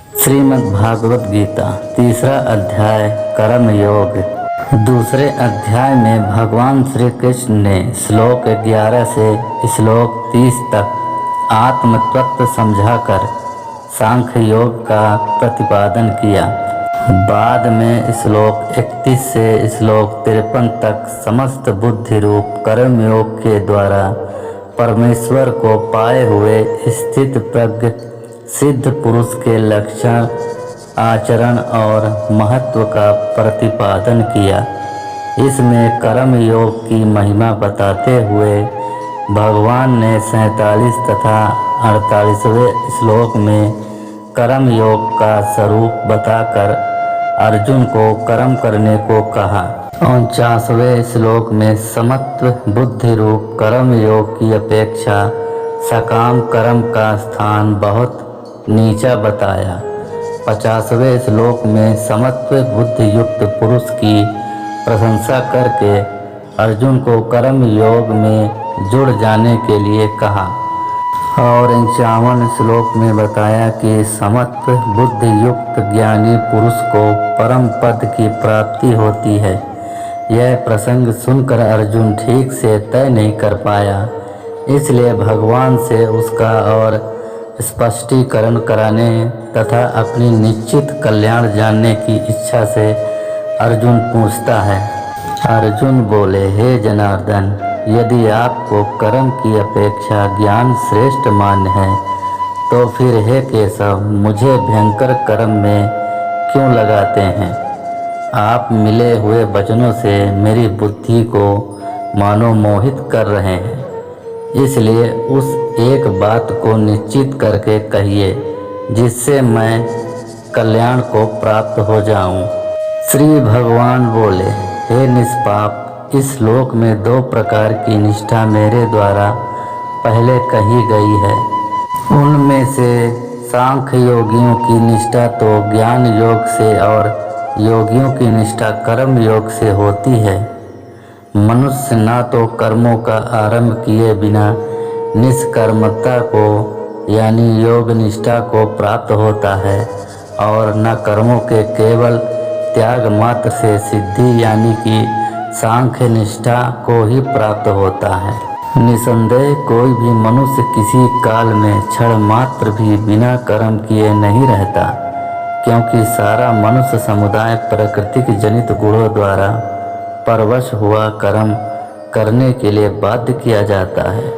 श्रीमद् भागवत गीता तीसरा अध्याय कर्म योग। दूसरे अध्याय में भगवान श्री कृष्ण ने श्लोक 11 से श्लोक 30 तक आत्म तत्व समझाकर सांख्य योग का प्रतिपादन किया। बाद में श्लोक 31 से श्लोक 53 तक समस्त बुद्धि रूप कर्म योग के द्वारा परमेश्वर को पाए हुए स्थित प्रज्ञ सिद्ध पुरुष के लक्षण, आचरण और महत्व का प्रतिपादन किया। इसमें कर्म योग की महिमा बताते हुए भगवान ने 47 तथा 48वें श्लोक में कर्म योग का स्वरूप बताकर अर्जुन को कर्म करने को कहा। 49वें श्लोक में समत्व बुद्धि रूप कर्म योग की अपेक्षा सकाम कर्म का स्थान बहुत नीचा बताया। 50वें श्लोक में समत्व बुद्धि युक्त पुरुष की प्रशंसा करके अर्जुन को कर्म योग में जुड़ जाने के लिए कहा और 51 श्लोक में बताया कि समत्व बुद्धि युक्त ज्ञानी पुरुष को परम पद की प्राप्ति होती है। यह प्रसंग सुनकर अर्जुन ठीक से तय नहीं कर पाया, इसलिए भगवान से उसका और स्पष्टीकरण कराने तथा अपनी निश्चित कल्याण जानने की इच्छा से अर्जुन पूछता है। अर्जुन बोले, हे जनार्दन, यदि आपको कर्म की अपेक्षा ज्ञान श्रेष्ठ मान्य है तो फिर हे केशव, मुझे भयंकर कर्म में क्यों लगाते हैं? आप मिले हुए वचनों से मेरी बुद्धि को मानो मोहित कर रहे हैं, इसलिए उस एक बात को निश्चित करके कहिए जिससे मैं कल्याण को प्राप्त हो जाऊं। श्री भगवान बोले, हे निष्पाप, इस श्लोक में 2 प्रकार की निष्ठा मेरे द्वारा पहले कही गई है। उनमें से सांख्य योगियों की निष्ठा तो ज्ञान योग से और योगियों की निष्ठा कर्म योग से होती है। मनुष्य ना तो कर्मों का आरंभ किए बिना निष्कर्मता को यानी योग निष्ठा को प्राप्त होता है और न कर्मों के केवल त्याग मात्र से सिद्धि यानी कि सांख्य निष्ठा को ही प्राप्त होता है। निसंदेह कोई भी मनुष्य किसी काल में क्षण मात्र भी बिना कर्म किए नहीं रहता, क्योंकि सारा मनुष्य समुदाय प्राकृतिक जनित गुणों द्वारा परवश हुआ कर्म करने के लिए बाध्य किया जाता है।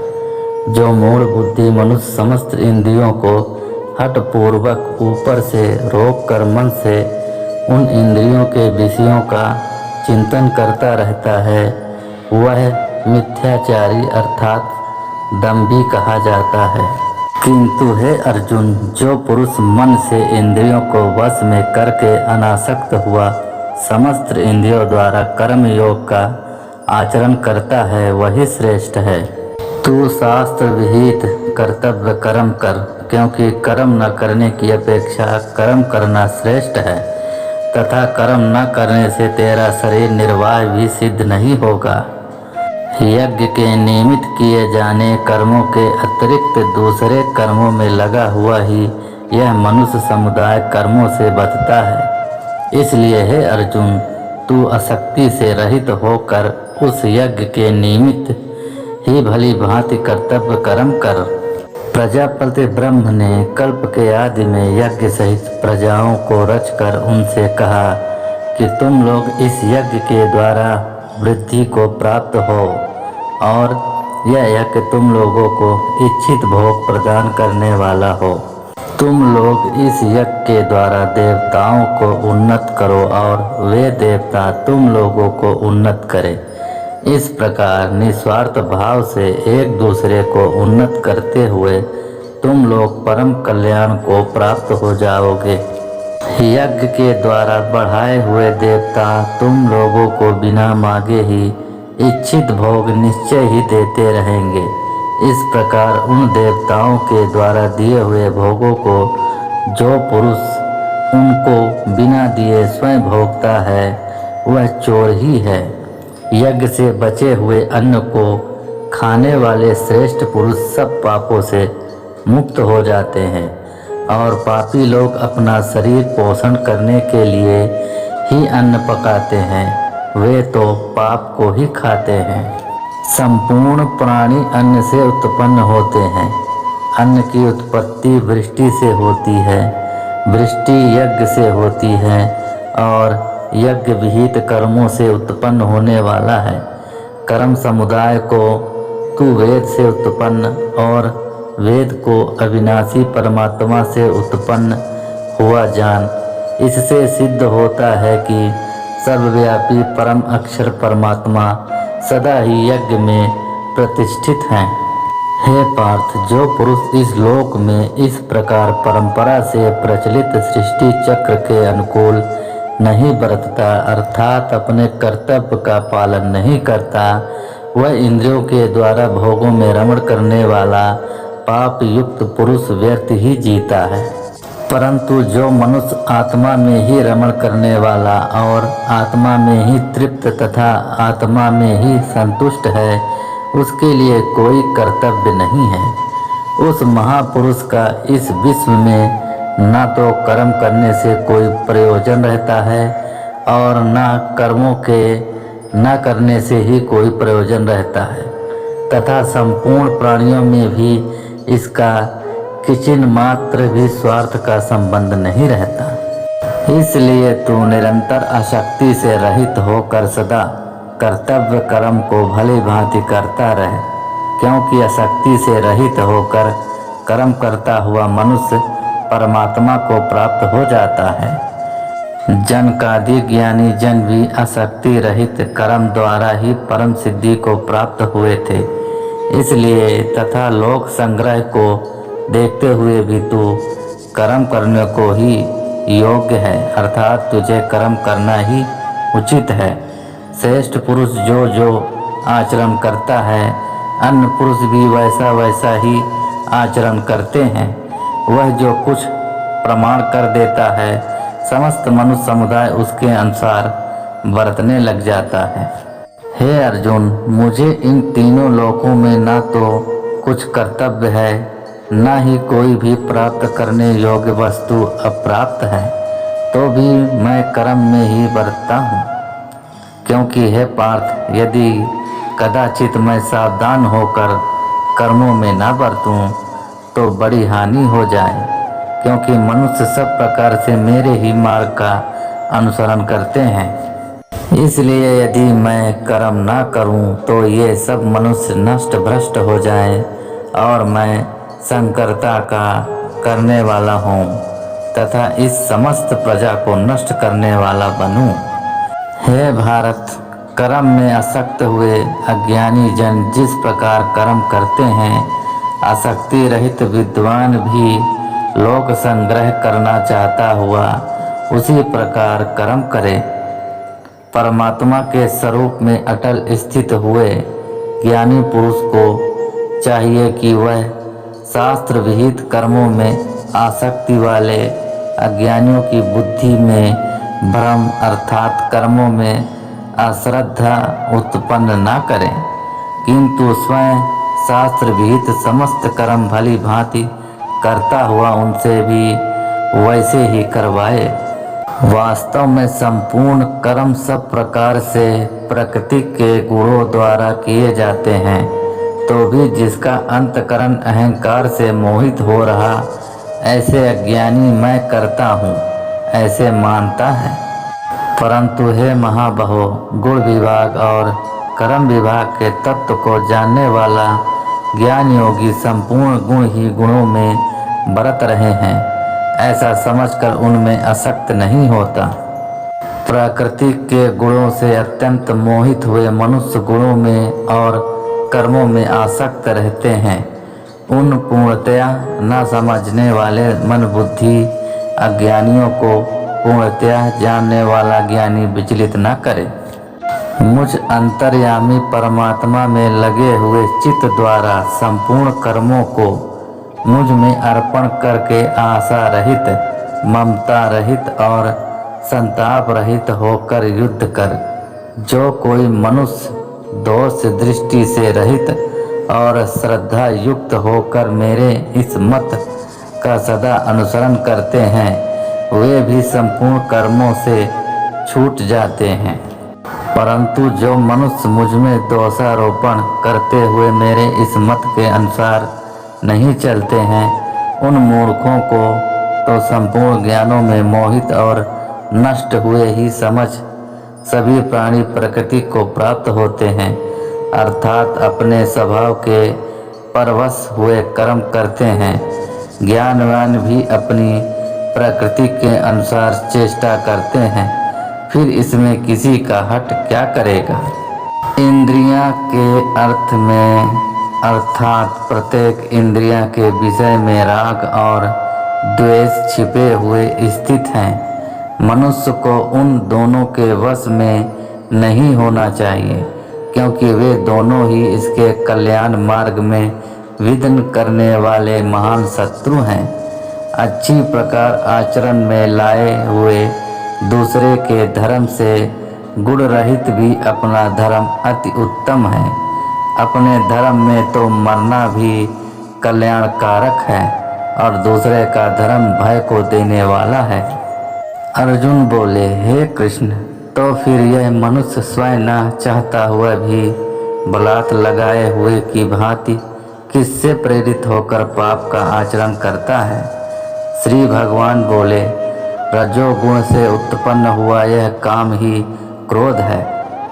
जो मूढ़ बुद्धि मनुष्य समस्त इंद्रियों को हठपूर्वक ऊपर से रोक कर मन से उन इंद्रियों के विषयों का चिंतन करता रहता है, वह मिथ्याचारी अर्थात दंभी कहा जाता है। किंतु हे अर्जुन, जो पुरुष मन से इंद्रियों को वश में करके अनासक्त हुआ समस्त इंद्रियों द्वारा कर्म योग का आचरण करता है, वही श्रेष्ठ है। तू शास्त्र विहित कर्तव्य कर्म कर, क्योंकि कर्म न करने की अपेक्षा कर्म करना श्रेष्ठ है तथा कर्म न करने से तेरा शरीर निर्वाह भी सिद्ध नहीं होगा। यज्ञ के नियमित किए जाने कर्मों के अतिरिक्त दूसरे कर्मों में लगा हुआ ही यह मनुष्य समुदाय कर्मों से बचता है। इसलिए हे अर्जुन, तू आसक्ति से रहित होकर उस यज्ञ के निमित्त ही भली भांति कर्तव्य कर्म कर। प्रजापति ब्रह्म ने कल्प के आदि में यज्ञ सहित प्रजाओं को रचकर उनसे कहा कि तुम लोग इस यज्ञ के द्वारा वृद्धि को प्राप्त हो और यह यज्ञ तुम लोगों को इच्छित भोग प्रदान करने वाला हो। तुम लोग इस यज्ञ के द्वारा देवताओं को उन्नत करो और वे देवता तुम लोगों को उन्नत करें। इस प्रकार निस्वार्थ भाव से एक दूसरे को उन्नत करते हुए तुम लोग परम कल्याण को प्राप्त हो जाओगे। यज्ञ के द्वारा बढ़ाए हुए देवता तुम लोगों को बिना मांगे ही इच्छित भोग निश्चय ही देते रहेंगे। इस प्रकार उन देवताओं के द्वारा दिए हुए भोगों को जो पुरुष उनको बिना दिए स्वयं भोगता है, वह चोर ही है। यज्ञ से बचे हुए अन्न को खाने वाले श्रेष्ठ पुरुष सब पापों से मुक्त हो जाते हैं और पापी लोग अपना शरीर पोषण करने के लिए ही अन्न पकाते हैं, वे तो पाप को ही खाते हैं। संपूर्ण प्राणी अन्न से उत्पन्न होते हैं। अन्न की उत्पत्ति वृष्टि से होती है, वृष्टि यज्ञ से होती है और यज्ञ विहित कर्मों से उत्पन्न होने वाला है। कर्म समुदाय को तू वेद से उत्पन्न और वेद को अविनाशी परमात्मा से उत्पन्न हुआ जान। इससे सिद्ध होता है कि सर्वव्यापी परम अक्षर परमात्मा सदा ही यज्ञ में प्रतिष्ठित हैं। हे पार्थ, जो पुरुष इस लोक में इस प्रकार परंपरा से प्रचलित सृष्टि चक्र के अनुकूल नहीं बरतता, अर्थात अपने कर्तव्य का पालन नहीं करता, वह इंद्रियों के द्वारा भोगों में रमण करने वाला पाप युक्त पुरुष व्यर्थ ही जीता है। परंतु जो मनुष्य आत्मा में ही रमण करने वाला और आत्मा में ही तृप्त तथा आत्मा में ही संतुष्ट है, उसके लिए कोई कर्तव्य नहीं है। उस महापुरुष का इस विश्व में न तो कर्म करने से कोई प्रयोजन रहता है और न कर्मों के न करने से ही कोई प्रयोजन रहता है, तथा संपूर्ण प्राणियों में भी इसका किंचिन मात्र भी स्वार्थ का संबंध नहीं रहता। इसलिए तू निरंतर आसक्ति से रहित होकर सदा कर्तव्य कर्म को भली भांति करता रहे, क्योंकि आसक्ति से रहित होकर कर्म करता हुआ मनुष्य परमात्मा को प्राप्त हो जाता है। जनकादि ज्ञानी जन भी आसक्ति रहित कर्म द्वारा ही परम सिद्धि को प्राप्त हुए थे। इसलिए तथा लोक संग्रह को देखते हुए भी तू कर्म करने को ही योग्य है, अर्थात तुझे कर्म करना ही उचित है। श्रेष्ठ पुरुष जो जो आचरण करता है, अन्य पुरुष भी वैसा वैसा ही आचरण करते हैं। वह जो कुछ प्रमाण कर देता है, समस्त मनुष्य समुदाय उसके अनुसार बरतने लग जाता है। हे अर्जुन, मुझे इन तीनों लोकों में न तो कुछ कर्तव्य है, न ही कोई भी प्राप्त करने योग्य वस्तु अप्राप्त है, तो भी मैं कर्म में ही बरतता हूँ। क्योंकि हे पार्थ, यदि कदाचित मैं सावधान होकर कर्मों में न बरतूं तो बड़ी हानि हो जाए, क्योंकि मनुष्य सब प्रकार से मेरे ही मार्ग का अनुसरण करते हैं। इसलिए यदि मैं कर्म ना करूं तो ये सब मनुष्य नष्ट भ्रष्ट हो जाएं और मैं संकर्ता का करने वाला हूँ तथा इस समस्त प्रजा को नष्ट करने वाला बनूं। हे भारत, कर्म में आसक्त हुए अज्ञानी जन जिस प्रकार कर्म करते हैं, आसक्ति रहित विद्वान भी लोक संग्रह करना चाहता हुआ उसी प्रकार कर्म करे। परमात्मा के स्वरूप में अटल स्थित हुए ज्ञानी पुरुष को चाहिए कि वह शास्त्र विहित कर्मों में आसक्ति वाले अज्ञानियों की बुद्धि में भ्रम अर्थात कर्मों में अश्रद्धा उत्पन्न न करें, किंतु स्वयं शास्त्र विहित समस्त कर्म भली भांति करता हुआ उनसे भी वैसे ही करवाए। वास्तव में संपूर्ण कर्म सब प्रकार से प्रकृति के गुणों द्वारा किए जाते हैं, तो भी जिसका अंतकरण अहंकार से मोहित हो रहा, ऐसे अज्ञानी मैं करता हूँ ऐसे मानता है। परंतु हे महाबाहो, गुण विभाग और कर्म विभाग के तत्व को जानने वाला ज्ञान योगी संपूर्ण गुण ही गुणों में बरत रहे हैं, ऐसा समझकर उनमें आसक्त नहीं होता। प्रकृति के गुणों से अत्यंत मोहित हुए मनुष्य गुणों में और कर्मों में आसक्त रहते हैं। उन पूर्णतया न समझने वाले मन बुद्धि अज्ञानियों को पूर्णतया जानने वाला ज्ञानी विचलित न करे। मुझ अंतर्यामी परमात्मा में लगे हुए चित्त द्वारा संपूर्ण कर्मों को मुझ में अर्पण करके आशा रहित, ममता रहित और संताप रहित होकर युद्ध कर। जो कोई मनुष्य दोष दृष्टि से रहित और श्रद्धा युक्त होकर मेरे इस मत का सदा अनुसरण करते हैं वे भी संपूर्ण कर्मों से छूट जाते हैं। परंतु जो मनुष्य मुझ में दोषारोपण करते हुए मेरे इस मत के अनुसार नहीं चलते हैं उन मूर्खों को तो संपूर्ण ज्ञानों में मोहित और नष्ट हुए ही समझ सभी प्राणी प्रकृति को प्राप्त होते हैं, अर्थात अपने स्वभाव के परवश हुए कर्म करते हैं। ज्ञानवान भी अपनी प्रकृति के अनुसार चेष्टा करते हैं, फिर इसमें किसी का हट क्या करेगा। इंद्रियां के अर्थ में अर्थात प्रत्येक इंद्रिया के विषय में राग और द्वेष छिपे हुए स्थित हैं। मनुष्य को उन दोनों के वश में नहीं होना चाहिए, क्योंकि वे दोनों ही इसके कल्याण मार्ग में विघ्न करने वाले महान शत्रु हैं। अच्छी प्रकार आचरण में लाए हुए दूसरे के धर्म से गुण रहित भी अपना धर्म अति उत्तम है। अपने धर्म में तो मरना भी कल्याणकारक है और दूसरे का धर्म भय को देने वाला है। अर्जुन बोले, हे कृष्ण, तो फिर यह मनुष्य स्वयं न चाहता हुआ भी बलात् लगाए हुए की भांति किससे प्रेरित होकर पाप का आचरण करता है। श्री भगवान बोले, रजोगुण से उत्पन्न हुआ यह काम ही क्रोध है।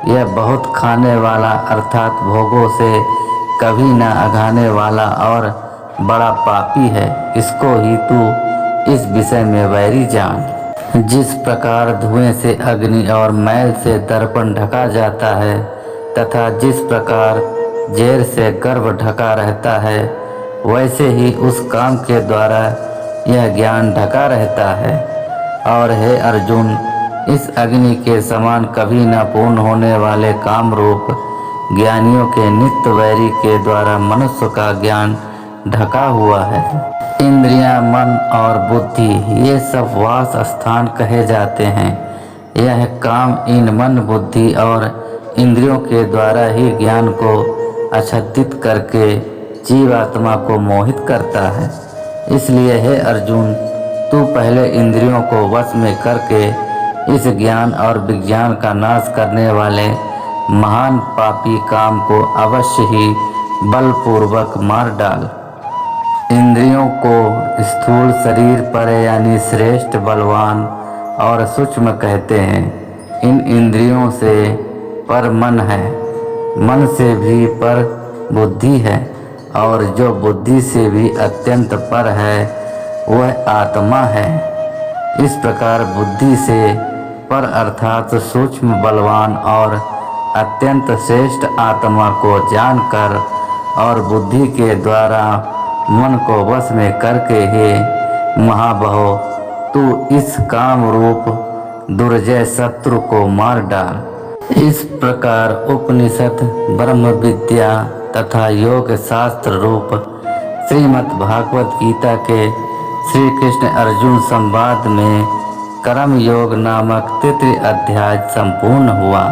यह बहुत खाने वाला अर्थात भोगों से कभी न अघाने वाला और बड़ा पापी है। इसको ही तू इस विषय में वैरी जान। जिस प्रकार धुएं से अग्नि और मैल से दर्पण ढका जाता है तथा जिस प्रकार जैर से गर्भ ढका रहता है, वैसे ही उस काम के द्वारा यह ज्ञान ढका रहता है। और हे अर्जुन, इस अग्नि के समान कभी न पूर्ण होने वाले काम रूप ज्ञानियों के नित्य वैरी के द्वारा मनुष्य का ज्ञान ढका हुआ है। इंद्रियां, मन और बुद्धि ये सब वास स्थान कहे जाते हैं। यह काम इन मन, बुद्धि और इंद्रियों के द्वारा ही ज्ञान को आच्छादित करके जीवात्मा को मोहित करता है। इसलिए हे अर्जुन, तू पहले इंद्रियों को वश में करके इस ज्ञान और विज्ञान का नाश करने वाले महान पापी काम को अवश्य ही बलपूर्वक मार डाल। इंद्रियों को स्थूल शरीर पर यानी श्रेष्ठ, बलवान और सूक्ष्म कहते हैं। इन इंद्रियों से पर मन है, मन से भी पर बुद्धि है और जो बुद्धि से भी अत्यंत पर है वह आत्मा है। इस प्रकार बुद्धि से पर अर्थात सूक्ष्म, बलवान और अत्यंत श्रेष्ठ आत्मा को जानकर और बुद्धि के द्वारा मन को वश में करके हे महाबाहो, तू इस काम रूप दुर्जय शत्रु को मार डाल। इस प्रकार उपनिषद, ब्रह्म विद्या तथा योग शास्त्र रूप श्रीमद् भागवत गीता के श्री कृष्ण अर्जुन संवाद में कर्म योग नामक तृतीय अध्याय संपूर्ण हुआ।